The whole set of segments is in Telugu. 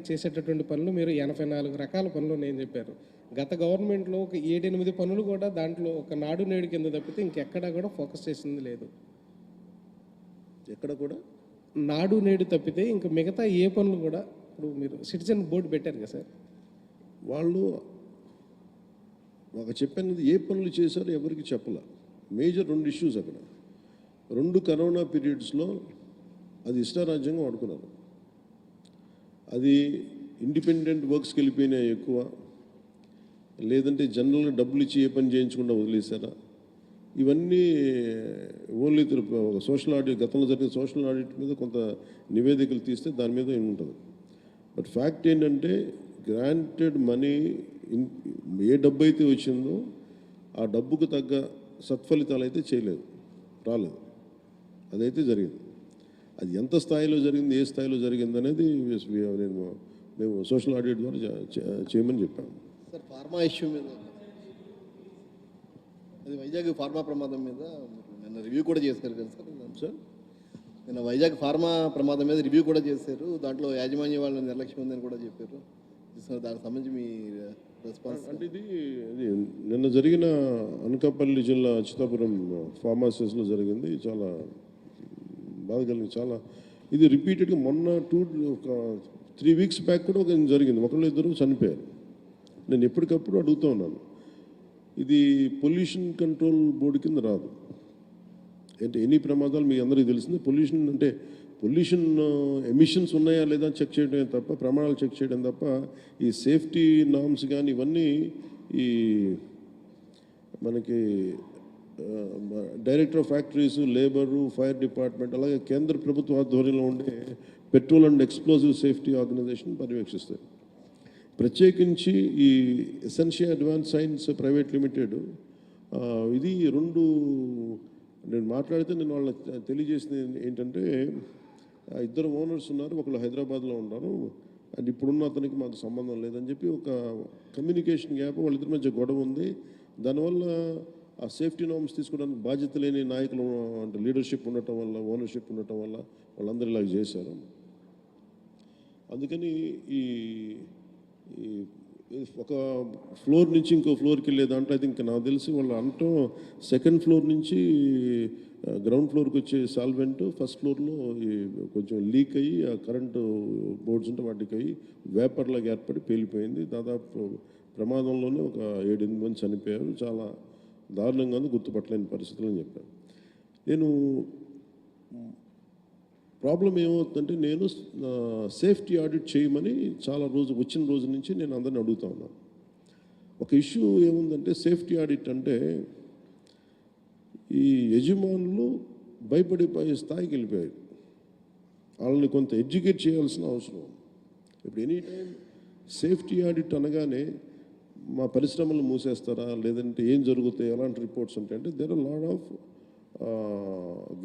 చేసేటటువంటి పనులు మీరు 84 రకాల పనులు నేను చెప్పారు. గత గవర్నమెంట్‌లో ఒక 7, 8 పనులు కూడా దాంట్లో ఒక నాడు నేడు కింద తప్పితే ఇంకెక్కడా కూడా ఫోకస్ చేసింది లేదు. ఎక్కడ కూడా నాడు నేడు తప్పితే ఇంక మిగతా ఏ పనులు కూడా ఇప్పుడు మీరు సిటిజన్ బోర్డు పెట్టారు కదా సార్. వాళ్ళు ఒక చెప్పినది ఏ పనులు చేశారో ఎవరికి చెప్పలే. మేజర్ 2 ఇష్యూస్ అక్కడ 2 కరోనా పీరియడ్స్లో అది ఇష్టారాజ్యంగా వాడుకున్నారు. అది ఇండిపెండెంట్ వర్క్స్కి వెళ్ళిపోయినాయి ఎక్కువ, లేదంటే జనరల్గా డబ్బులు ఇచ్చి ఏ పని చేయించకుండా వదిలేశారా, ఇవన్నీ ఓన్లీ సోషల్ ఆడిట్, గతంలో జరిగిన సోషల్ ఆడిట్ మీద కొంత నివేదికలు తీస్తే దాని మీద ఉంటుంది. బట్ ఫ్యాక్ట్ ఏంటంటే గ్రాంటెడ్ మనీ ఏ డబ్బు అయితే వచ్చిందో ఆ డబ్బుకు తగ్గ సత్ఫలితాలు అయితే చేయలేదు, రాలేదు. అదైతే జరిగింది. అది ఎంత స్థాయిలో జరిగింది, ఏ స్థాయిలో జరిగింది అనేది మేము సోషల్ ఆడిట్ ద్వారా చేయమని చెప్పాము. సార్ ఫార్మా ఇష్యూ మీద, అది వైజాగ్ ఫార్మా ప్రమాదం మీద నిన్న రివ్యూ కూడా చేశారు కదా సార్. నిన్న వైజాగ్ ఫార్మా ప్రమాదం మీద రివ్యూ కూడా చేశారు. దాంట్లో యాజమాన్య వాళ్ళ నిర్లక్ష్యం ఉందని కూడా చెప్పారు. దానికి సంబంధించి మీ రెస్పాన్స్ అంటే ఇది నిన్న జరిగిన అనకాపల్లి జిల్లా అచ్యుతాపురం ఫార్మాసిస్లో జరిగింది. చాలా బాధ కలిగింది. చాలా ఇది రిపీటెడ్గా మొన్న 3 వీక్స్ బ్యాక్ కూడా ఒక జరిగింది. ఒకళ్ళు ఇద్దరు చనిపోయారు. నేను ఎప్పటికప్పుడు అడుగుతూ ఉన్నాను, ఇది పొల్యూషన్ కంట్రోల్ బోర్డు కింద రాదు. అంటే ఎన్ని ప్రమాదాలు మీ అందరికీ తెలిసింది. పొల్యూషన్ అంటే పొల్యూషన్ ఎమిషన్స్ ఉన్నాయా లేదా చెక్ చేయడమే తప్ప, ప్రమాణాలు చెక్ చేయడం తప్ప, ఈ సేఫ్టీ నామ్స్ కానీ ఇవన్నీ ఈ మనకి director of factories, labour, fire department, అలాగే కేంద్ర ప్రభుత్వ ఆధ్వర్యంలో ఉండే petrol and explosive safety organisation పర్యవేక్షిస్తాయి. ప్రత్యేకించి ఈ essential advance science private limited, ఇది 2 నేను మాట్లాడితే నేను వాళ్ళకి తెలియజేసింది ఏంటంటే, 2 ఓనర్స్ ఉన్నారు, ఒకళ్ళు హైదరాబాద్లో ఉన్నారు, అండ్ ఇప్పుడున్న అతనికి మాకు సంబంధం లేదని చెప్పి ఒక కమ్యూనికేషన్ గ్యాప్, వాళ్ళిద్దరి మధ్య గొడవ ఉంది. దానివల్ల ఆ సేఫ్టీ నార్మ్స్ తీసుకోవడానికి బాధ్యత లేని నాయకులు అంటే లీడర్షిప్ ఉండటం వల్ల, ఓనర్షిప్ ఉండటం వల్ల వాళ్ళందరూ ఇలాగ చేశారు. అందుకని ఈ ఒక ఫ్లోర్ నుంచి ఇంకో ఫ్లోర్కి వెళ్ళే దాంట్లో అయితే ఇంకా నాకు తెలిసి వాళ్ళు అంటాం 2nd ఫ్లోర్ నుంచి గ్రౌండ్ ఫ్లోర్కి వచ్చే సాల్వెంట్ ఫస్ట్ ఫ్లోర్లో కొంచెం లీక్ అయ్యి ఆ కరెంటు బోర్డ్స్ ఉంటే వాటికి అయ్యి వేపర్లాగా ఏర్పడి పేలిపోయింది. దాదాపు ప్రమాదంలోనే ఒక 7-8 మంది చనిపోయారు. చాలా దారుణంగా గుర్తుపట్టలేని పరిస్థితులు అని చెప్పాను. నేను ప్రాబ్లం ఏమవుతుందంటే, నేను సేఫ్టీ ఆడిట్ చేయమని వచ్చిన రోజు నుంచి నేను అందరిని అడుగుతా ఉన్నాను. ఒక ఇష్యూ ఏముందంటే, సేఫ్టీ ఆడిట్ అంటే ఈ యజమానులు భయపడిపోయే స్థాయికి వెళ్ళిపోయారు. వాళ్ళని కొంత ఎడ్యుకేట్ చేయాల్సిన అవసరం. ఇప్పుడు ఎనీ టైం సేఫ్టీ ఆడిట్ అనగానే మా పరిశ్రమలు మూసేస్తారా, లేదంటే ఏం జరుగుతాయి, ఎలాంటి రిపోర్ట్స్ ఉంటాయంటే, there are lot of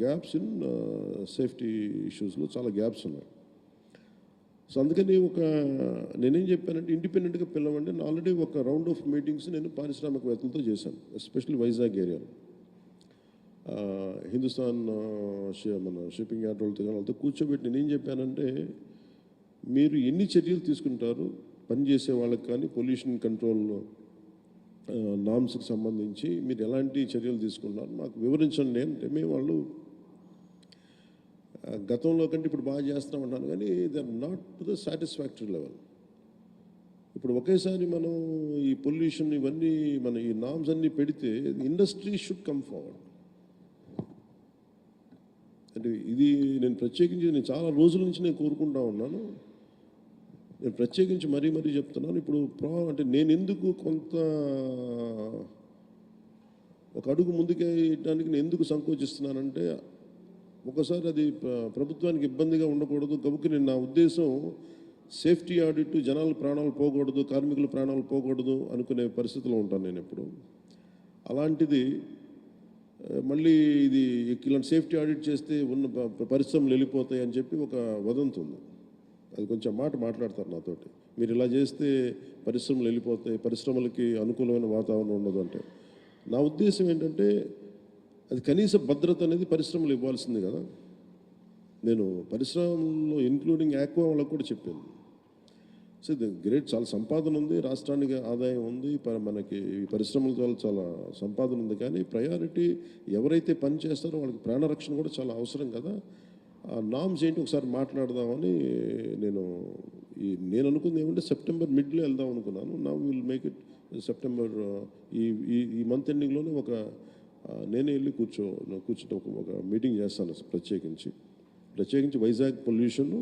gaps in safety ఇష్యూస్లో చాలా గ్యాప్స్ ఉన్నాయి. సో అందుకని నేనేం చెప్పానంటే, ఇండిపెండెంట్గా పిలవండి. నేను ఆల్రెడీ ఒక రౌండ్ ఆఫ్ మీటింగ్స్ నేను పారిశ్రామికవేత్తలతో చేశాను, ఎస్పెషల్లీ వైజాగ్ ఏరియాలో. హిందుస్థాన్ మన షిప్పింగ్ యార్డ్ వాళ్ళతో కూర్చోబెట్టి నేనేం చెప్పానంటే, మీరు ఎన్ని చర్యలు తీసుకుంటారు పనిచేసే వాళ్ళకి కానీ, పొల్యూషన్ కంట్రోల్ నామ్స్కి సంబంధించి మీరు ఎలాంటి చర్యలు తీసుకున్నారు మాకు వివరించండి అంటే, మేము వాళ్ళు గతంలో కంటే ఇప్పుడు బాగా చేస్తామంటాను, కానీ they are not to the satisfactory level. ఇప్పుడు ఒకేసారి మనం ఈ పొల్యూషన్ ఇవన్నీ మన ఈ నామ్స్ అన్నీ పెడితే ఇండస్ట్రీ షుడ్ కమ్ ఫార్వర్డ్. అంటే ఇది నేను ప్రత్యేకించి నేను చాలా రోజుల నుంచి నేను కోరుకుంటా ఉన్నాను. నేను ప్రత్యేకించి మరీ చెప్తున్నాను. ఇప్పుడు అంటే నేను ఎందుకు కొంత ఒక అడుగు ముందుకేయడానికి నేను ఎందుకు సంకోచిస్తున్నానంటే, ఒకసారి అది ప్రభుత్వానికి ఇబ్బందిగా ఉండకూడదు. గబుక్కి నా ఉద్దేశం సేఫ్టీ ఆడిట్, జనాల ప్రాణాలు పోకూడదు, కార్మికుల ప్రాణాలు పోకూడదు అనుకునే పరిస్థితిలో ఉంటాను నేను ఎప్పుడు. అలాంటిది మళ్ళీ ఇది ఇలాంటి సేఫ్టీ ఆడిట్ చేస్తే ఉన్న పరిశ్రమలు వెళ్ళిపోతాయి అని చెప్పి ఒక వదంతి ఉంది. అది కొంచెం మాట్లాడతారు నాతోటి, మీరు ఇలా చేస్తే పరిశ్రమలు వెళ్ళిపోతాయి, పరిశ్రమలకి అనుకూలమైన వాతావరణం ఉండదు అంటే. నా ఉద్దేశం ఏంటంటే, అది కనీస భద్రత అనేది పరిశ్రమలు ఇవ్వాల్సింది కదా. నేను పరిశ్రమలో ఇంక్లూడింగ్ ఆక్వా వాళ్ళకు కూడా చెప్పాను, సో ఇది గ్రేట్, చాలా సంపాదన ఉంది, రాష్ట్రానికి ఆదాయం ఉంది, మనకి ఈ పరిశ్రమల ద్వారా చాలా సంపాదన ఉంది. కానీ ప్రయారిటీ ఎవరైతే పని చేస్తారో వాళ్ళకి ప్రాణరక్షణ కూడా చాలా అవసరం కదా. ఆ నామ్స్ ఏంటి ఒకసారి మాట్లాడదామని నేను అనుకుంది ఏమంటే సెప్టెంబర్ మిడ్లో వెళ్దాం అనుకున్నాను. నా విల్ మేక్ ఇట్ సెప్టెంబర్ ఈ మంత్ ఎండింగ్లోనే నేనే వెళ్ళి కూర్చుంటే ఒక మీటింగ్ చేస్తాను ప్రత్యేకించి వైజాగ్ పొల్యూషన్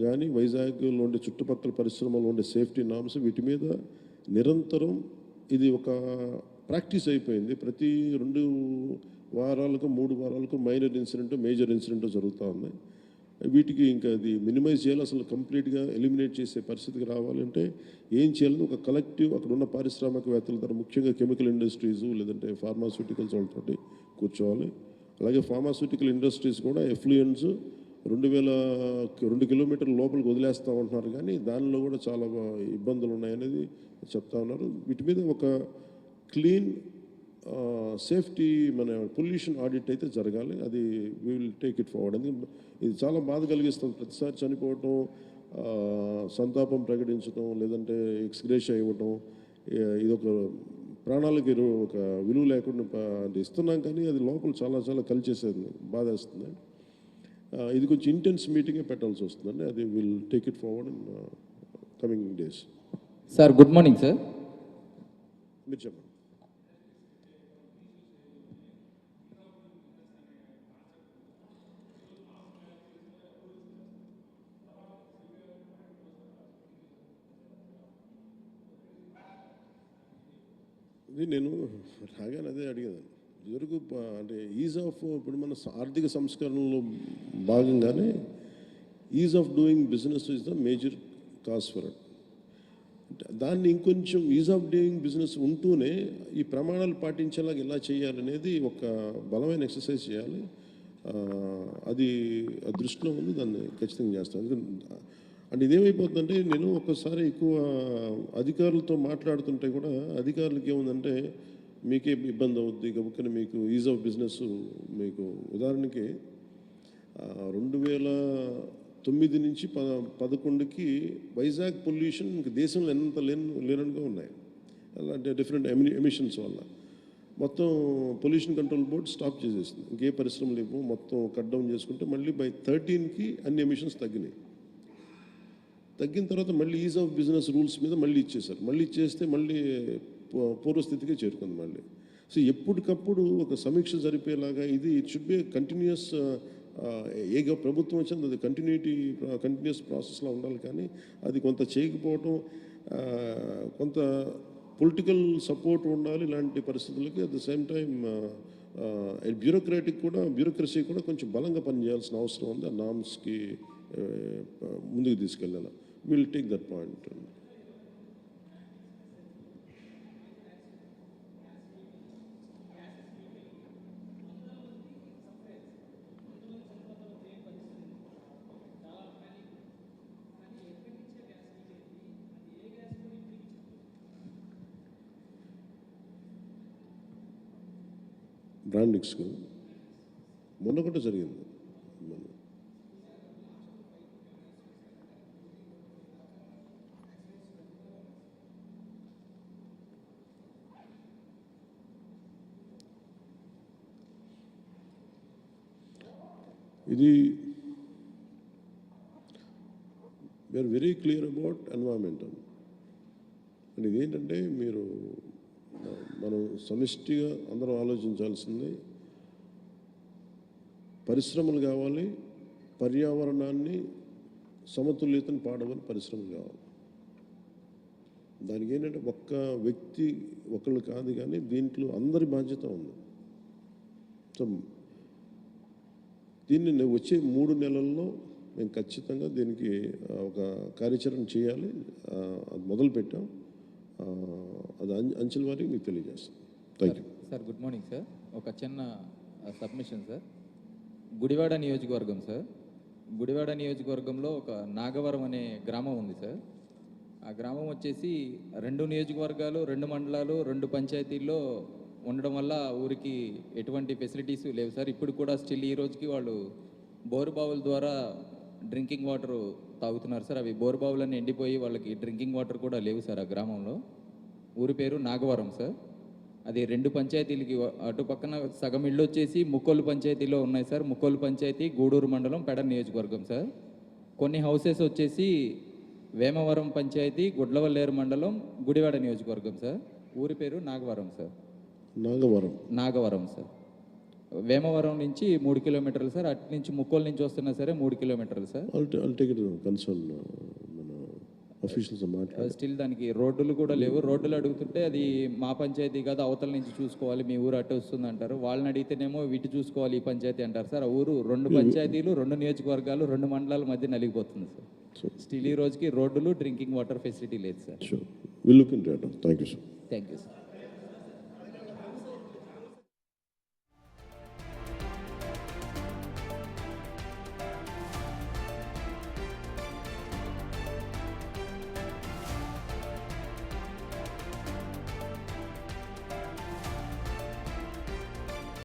కానీ వైజాగ్లో ఉండే చుట్టుపక్కల పరిశ్రమలో ఉండే సేఫ్టీ నామ్స్ వీటి మీద నిరంతరం ఇది ఒక ప్రాక్టీస్ అయిపోయింది. ప్రతి 2 వారాలకు 3 వారాలకు మైనర్ ఇన్సిడెంట్ మేజర్ ఇన్సిడెంట్ జరుగుతూ ఉన్నాయి. వీటికి ఇంకా అది మినిమైజ్ చేయాలి, అసలు కంప్లీట్గా ఎలిమినేట్ చేసే పరిస్థితికి రావాలంటే ఏం చేయాలని ఒక కలెక్టివ్ అక్కడ ఉన్న పారిశ్రామికవేత్తల ద్వారా, ముఖ్యంగా కెమికల్ ఇండస్ట్రీస్ లేదంటే ఫార్మాస్యూటికల్స్ వాళ్ళతోటి కూర్చోవాలి. అలాగే ఫార్మాస్యూటికల్ ఇండస్ట్రీస్ కూడా ఎఫ్లూయెన్స్ 2 కిలోమీటర్ల లోపలికి వదిలేస్తూ ఉంటున్నారు, కానీ దానిలో కూడా చాలా ఇబ్బందులు ఉన్నాయనేది చెప్తా ఉన్నారు. వీటి మీద ఒక క్లీన్ సేఫ్టీ మన పొల్యూషన్ ఆడిట్ అయితే జరగాలి. అది we will take it forward. ఎందుకంటే ఇది చాలా బాధ కలిగిస్తుంది. ప్రతిసారి చనిపోవటం, సంతాపం ప్రకటించడం, లేదంటే ఎక్స్గ్రేషియా ఇవ్వటం, ఇదొక ప్రాణాలకి ఒక విలువ లేకుండా ఇస్తున్నాం, కానీ అది లోపల చాలా చాలా కలిచేసేది, బాధ వేస్తుంది. ఇది కొంచెం ఇంటెన్స్ మీటింగే పెట్టాల్సి వస్తుందండి. అది will take it forward in coming days. Sir good morning sir. మీరు చెప్పండి. ఇది నేను రాగానే అదే అడిగేదాన్ని. ఇదివరకు అంటే ఈజ్ ఆఫ్ ఇప్పుడు మన ఆర్థిక సంస్కరణలో భాగంగానే is of doing business is the major cause for it. దాన్ని ఇంకొంచెం ఈజ్ ఆఫ్ డూయింగ్ బిజినెస్ ఉంటూనే ఈ ప్రమాణాలు పాటించేలాగా ఎలా చేయాలనేది ఒక బలమైన ఎక్సర్సైజ్ చేయాలి. అది దృష్టిలో ఉంది, దాన్ని ఖచ్చితంగా చేస్తాను. అంటే ఇదేమైపోతుందంటే నేను ఒక్కసారి ఎక్కువ అధికారులతో మాట్లాడుతుంటే కూడా అధికారులకి ఏముందంటే మీకే ఇబ్బంది అవుద్ది కాబట్టి మీకు ఈజ్ ఆఫ్ బిజినెస్, మీకు ఉదాహరణకి 2009 నుంచి 2011కి వైజాగ్ పొల్యూషన్ దేశంలో ఎంత లేనట్టుగా ఉన్నాయి. అలాంటి డిఫరెంట్ ఎమిషన్స్ వల్ల మొత్తం పొల్యూషన్ కంట్రోల్ బోర్డ్ స్టాప్ చేసేసింది. ఇంకే పరిశ్రమలు లేవు, మొత్తం కట్ డౌన్ చేసుకుంటే మళ్ళీ బై 2013కి అన్ని ఎమిషన్స్ తగ్గిన తర్వాత మళ్ళీ ఈజ్ ఆఫ్ బిజినెస్ రూల్స్ మీద మళ్ళీ ఇచ్చేసారు. మళ్ళీ ఇచ్చేస్తే మళ్ళీ పూర్వస్థితికి చేరుకుంది మళ్ళీ. సో ఎప్పటికప్పుడు ఒక సమీక్ష జరిపేలాగా ఇట్ షుడ్ బి కంటిన్యూస్. ఏ ప్రభుత్వం వచ్చింది అది కంటిన్యూస్ ప్రాసెస్లో ఉండాలి. కానీ అది కొంత చేయకపోవటం, కొంత పొలిటికల్ సపోర్ట్ ఉండాలి ఇలాంటి పరిస్థితులకి. At the same time bureaucracy కూడా కొంచెం బలంగా పనిచేయాల్సిన అవసరం ఉంది. ఆ నామ్స్కి ముందుకు తీసుకెళ్ళాలి. Will take that point. Brandix మొన్న కూడా జరిగింది. ఇది we are very clear about environmental. And ఇదేంటంటే మనం సమిష్టిగా అందరం ఆలోచించాల్సింది, పరిశ్రమలు కావాలి, పర్యావరణాన్ని సమతుల్యతను పాడవని పరిశ్రమలు కావాలి. దానికి ఏంటంటే ఒక్క వ్యక్తి ఒకళ్ళు కాదు, కానీ దీంట్లో అందరి బాధ్యత ఉంది. సో దీన్ని వచ్చే 3 నెలల్లో మేము ఖచ్చితంగా దీనికి ఒక కార్యాచరణ చేయాలి. అది మొదలుపెట్టాం. అది అంచెల వారికి మీకు తెలియజేస్తాం. Thank you sir. Good morning sir. ఒక చిన్న సబ్మిషన్ సార్. గుడివాడ నియోజకవర్గం సార్. గుడివాడ నియోజకవర్గంలో ఒక నాగవరం అనే గ్రామం ఉంది సార్. ఆ గ్రామం వచ్చేసి 2 నియోజకవర్గాలు, 2 మండలాలు, 2 పంచాయతీల్లో ఉండడం వల్ల ఊరికి ఎటువంటి ఫెసిలిటీస్ లేవు సార్. ఇప్పుడు కూడా స్టిల్ ఈ రోజుకి వాళ్ళు బోరుబావుల ద్వారా డ్రింకింగ్ వాటర్ తాగుతున్నారు సార్. అవి బోర్బావులన్నీ ఎండిపోయి వాళ్ళకి డ్రింకింగ్ వాటర్ కూడా లేవు సార్ ఆ గ్రామంలో. ఊరి పేరు నాగవరం సార్. అది 2 పంచాయతీలకి అటు పక్కన సగం ఇళ్ళు వచ్చేసి ముక్కోలు పంచాయతీలో ఉన్నాయి సార్. ముక్కోలు పంచాయతీ గూడూరు మండలం పెడ నియోజకవర్గం సార్. కొన్ని హౌసెస్ వచ్చేసి వేమవరం పంచాయతీ గుడ్లవల్లేరు మండలం గుడివాడ నియోజకవర్గం సార్. ఊరి పేరు నాగవరం సార్. నాగవరం సార్. వేమవరం నుంచి 3 కిలోమీటర్లు సార్. అటు నుంచి ముక్కోలు నుంచి వస్తున్నా సరే 3 కిలోమీటర్లు సార్. కన్సర్న్ మన ఆఫీషియల్స్ స్టిల్ దానికి రోడ్డులు కూడా లేవు. రోడ్డులు అడుగుతుంటే అది మా పంచాయతీ కాదు, అవతల నుంచి చూసుకోవాలి, మీ ఊరు అట్టు వస్తుంది అంటారు. వాళ్ళని అడిగితేనేమో ఇటు చూసుకోవాలి ఈ పంచాయతీ అంటారు సార్. ఆ ఊరు 2 పంచాయతీలు, 2 నియోజకవర్గాలు, 2 మండలాల మధ్య నలిగిపోతుంది సార్. స్టిల్ ఈ రోజుకి రోడ్డులు, డ్రింకింగ్ వాటర్ ఫెసిలిటీ లేదు sir. Will look into it. Thank you sir. Thank you sir.